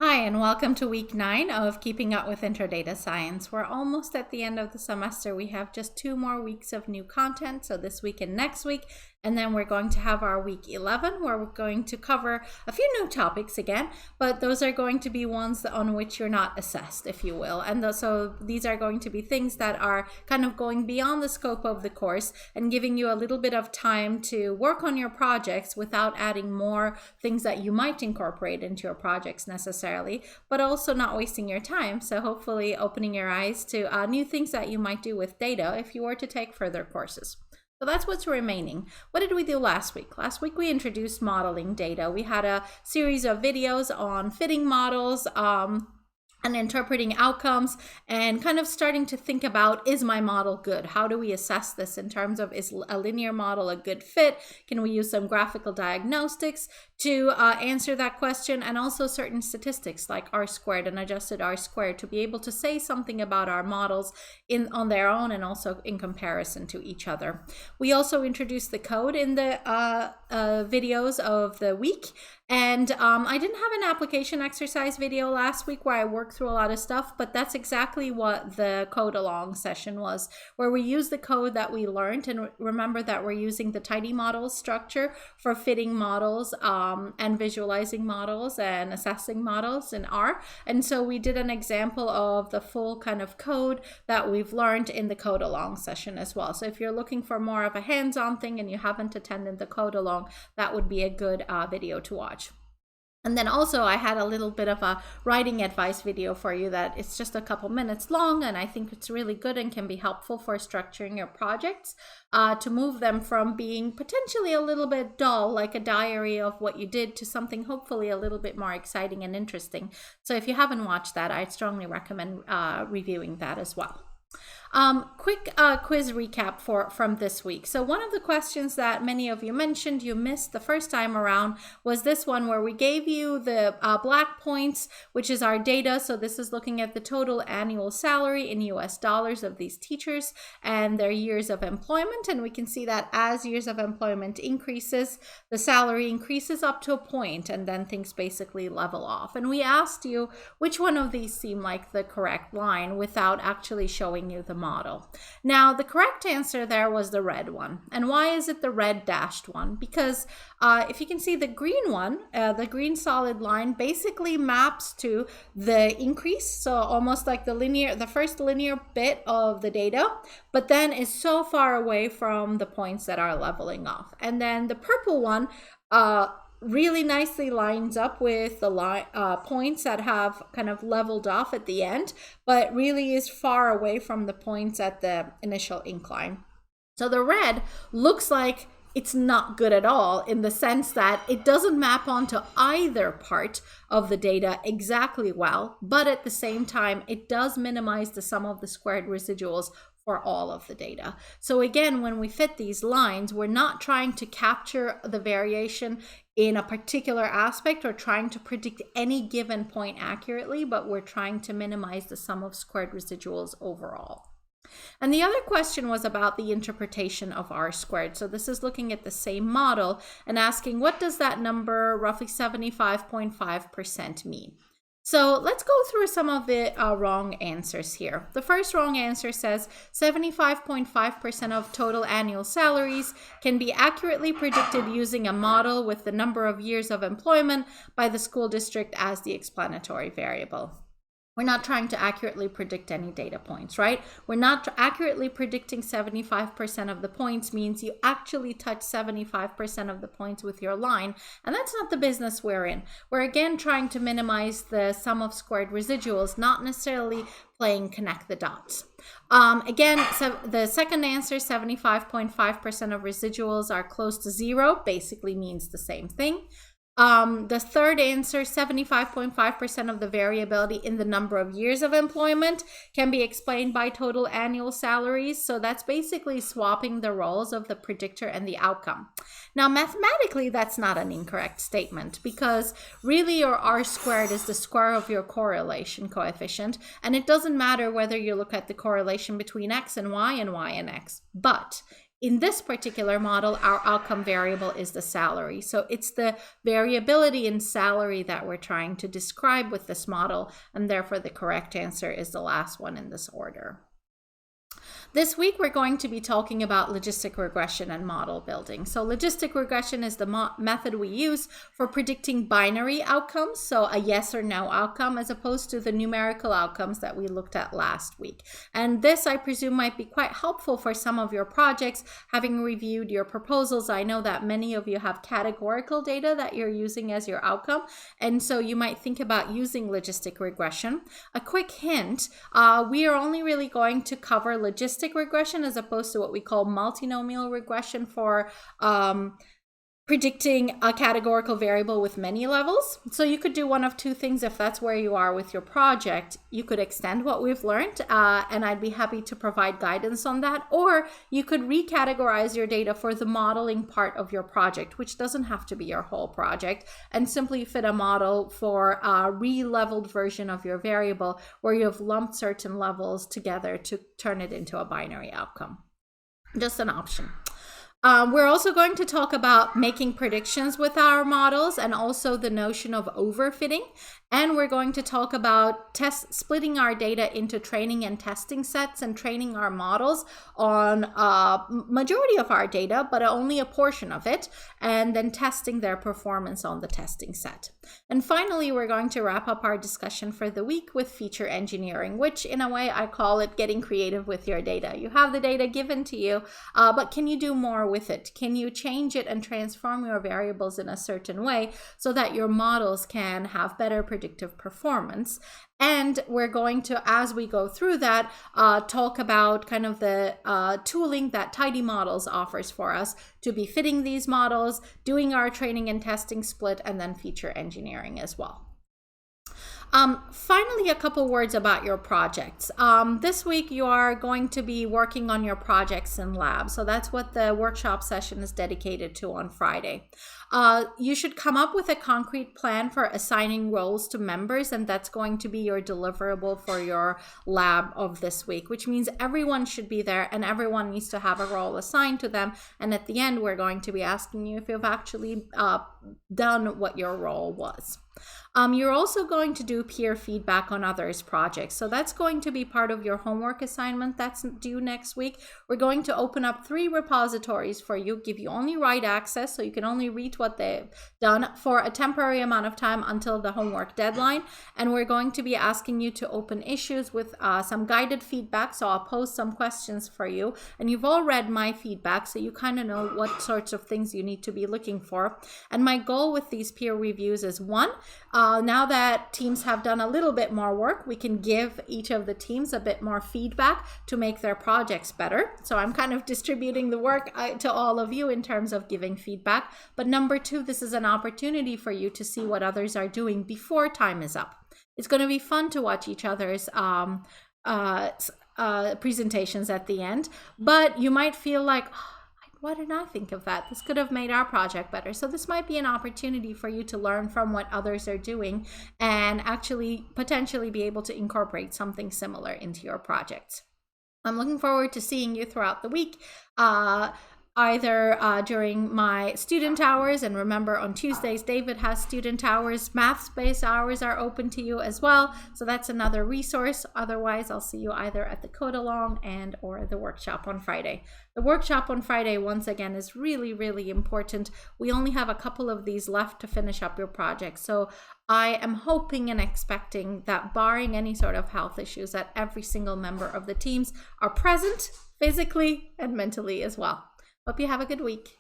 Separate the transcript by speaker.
Speaker 1: Hi, and welcome to week 9 of Keeping Up with Interdata Science. We're almost at the end of the semester. We have just 2 more weeks of new content, so this week and next week. And then we're going to have our week 11, where we're going to cover a few new topics again, but those are going to be ones on which you're not assessed, if you will. And so these are going to be things that are kind of going beyond the scope of the course and giving you a little bit of time to work on your projects without adding more things that you might incorporate into your projects necessarily, but also not wasting your time. So hopefully opening your eyes to new things that you might do with data if you were to take further courses. So that's what's remaining. What did we do last week? Last week we introduced modeling data. We had a series of videos on fitting models, and interpreting outcomes, and kind of starting to think about, is my model good? How do we assess this in terms of, is a linear model a good fit? Can we use some graphical diagnostics to answer that question? And also certain statistics like R-squared and adjusted R-squared to be able to say something about our models on their own and also in comparison to each other. We also introduced the code in the videos of the week. And I didn't have an application exercise video last week where I worked through a lot of stuff, but that's exactly what the code along session was, where we use the code that we learned. And remember that we're using the tidy models structure for fitting models and visualizing models and assessing models in R. And so we did an example of the full kind of code that we've learned in the code along session as well. So if you're looking for more of a hands-on thing and you haven't attended the code along, that would be a good video to watch. And then also I had a little bit of a writing advice video for you that it's just a couple minutes long, and I think it's really good and can be helpful for structuring your projects to move them from being potentially a little bit dull, like a diary of what you did, to something hopefully a little bit more exciting and interesting. So if you haven't watched that, I'd strongly recommend reviewing that as well. Quick quiz recap from this week. So one of the questions that many of you mentioned you missed the first time around was this one, where we gave you the black points, which is our data. So this is looking at the total annual salary in US dollars of these teachers and their years of employment. And we can see that as years of employment increases, the salary increases up to a point, and then things basically level off. And we asked you which one of these seemed like the correct line without actually showing you the model. Now, the correct answer there was the red one. And why is it the red dashed one? Because if you can see the green one, the green solid line basically maps to the increase. So almost like the first linear bit of the data, but then is so far away from the points that are leveling off. And then the purple one, really nicely lines up with the points that have kind of leveled off at the end, but really is far away from the points at the initial incline. So the red looks like it's not good at all, in the sense that it doesn't map onto either part of the data exactly well, but at the same time, it does minimize the sum of the squared residuals for all of the data. So again, when we fit these lines, we're not trying to capture the variation in a particular aspect or trying to predict any given point accurately, but we're trying to minimize the sum of squared residuals overall. And the other question was about the interpretation of R-squared. So this is looking at the same model and asking, what does that number, roughly 75.5%, mean? So let's go through some of the wrong answers here. The first wrong answer says 75.5% of total annual salaries can be accurately predicted using a model with the number of years of employment by the school district as the explanatory variable. We're not trying to accurately predict any data points, right? We're not accurately predicting 75% of the points means you actually touch 75% of the points with your line, and that's not the business we're in. We're again trying to minimize the sum of squared residuals, not necessarily playing connect the dots. Again, so the second answer, 75.5% of residuals are close to zero, basically means the same thing. The third answer, 75.5% of the variability in the number of years of employment can be explained by total annual salaries. So that's basically swapping the roles of the predictor and the outcome. Now, mathematically, that's not an incorrect statement, because really your R-squared is the square of your correlation coefficient. And it doesn't matter whether you look at the correlation between X and Y and Y and X. But in this particular model, our outcome variable is the salary. So it's the variability in salary that we're trying to describe with this model, and therefore the correct answer is the last one in this order. This week, we're going to be talking about logistic regression and model building. So logistic regression is the method we use for predicting binary outcomes, so a yes or no outcome, as opposed to the numerical outcomes that we looked at last week. And this, I presume, might be quite helpful for some of your projects. Having reviewed your proposals, I know that many of you have categorical data that you're using as your outcome, and so you might think about using logistic regression. A quick hint, we are only really going to cover logistic regression as opposed to what we call multinomial regression for predicting a categorical variable with many levels. So you could do one of two things if that's where you are with your project. You could extend what we've learned, and I'd be happy to provide guidance on that, or you could recategorize your data for the modeling part of your project, which doesn't have to be your whole project, and simply fit a model for a re-leveled version of your variable where you have lumped certain levels together to turn it into a binary outcome. Just an option. We're also going to talk about making predictions with our models and also the notion of overfitting. And we're going to talk about splitting our data into training and testing sets and training our models on majority of our data, but only a portion of it, and then testing their performance on the testing set. And finally, we're going to wrap up our discussion for the week with feature engineering, which in a way I call it getting creative with your data. You have the data given to you, but can you do more with it? Can you change it and transform your variables in a certain way so that your models can have better predictive performance? And we're going to, as we go through that, talk about kind of the tooling that Tidy Models offers for us to be fitting these models, doing our training and testing split, and then feature engineering as well. Finally, a couple words about your projects. This week, you are going to be working on your projects in lab. So that's what the workshop session is dedicated to on Friday. You should come up with a concrete plan for assigning roles to members, and that's going to be your deliverable for your lab of this week, which means everyone should be there and everyone needs to have a role assigned to them. And at the end, we're going to be asking you if you've actually done what your role was. You're also going to do peer feedback on others' projects. So that's going to be part of your homework assignment that's due next week. We're going to open up 3 repositories for you, give you only write access, so you can only read what they've done for a temporary amount of time until the homework deadline. And we're going to be asking you to open issues with some guided feedback. So I'll pose some questions for you. And you've all read my feedback, so you kind of know what sorts of things you need to be looking for. And my goal with these peer reviews is 1, now that teams have done a little bit more work, we can give each of the teams a bit more feedback to make their projects better. So I'm kind of distributing the work to all of you in terms of giving feedback. But number 2, this is an opportunity for you to see what others are doing before time is up. It's going to be fun to watch each other's presentations at the end, but you might feel like, why didn't I think of that? This could have made our project better. So this might be an opportunity for you to learn from what others are doing and actually potentially be able to incorporate something similar into your projects. I'm looking forward to seeing you throughout the week, either during my student hours, and remember on Tuesdays David has student hours. Math space hours are open to you as well, so that's another resource. Otherwise, I'll see you either at the code along and or the workshop on Friday. The workshop on Friday, once again, is really, really important. We only have a couple of these left to finish up your project, so I am hoping and expecting that, barring any sort of health issues, that every single member of the teams are present physically and mentally as well. Hope you have a good week.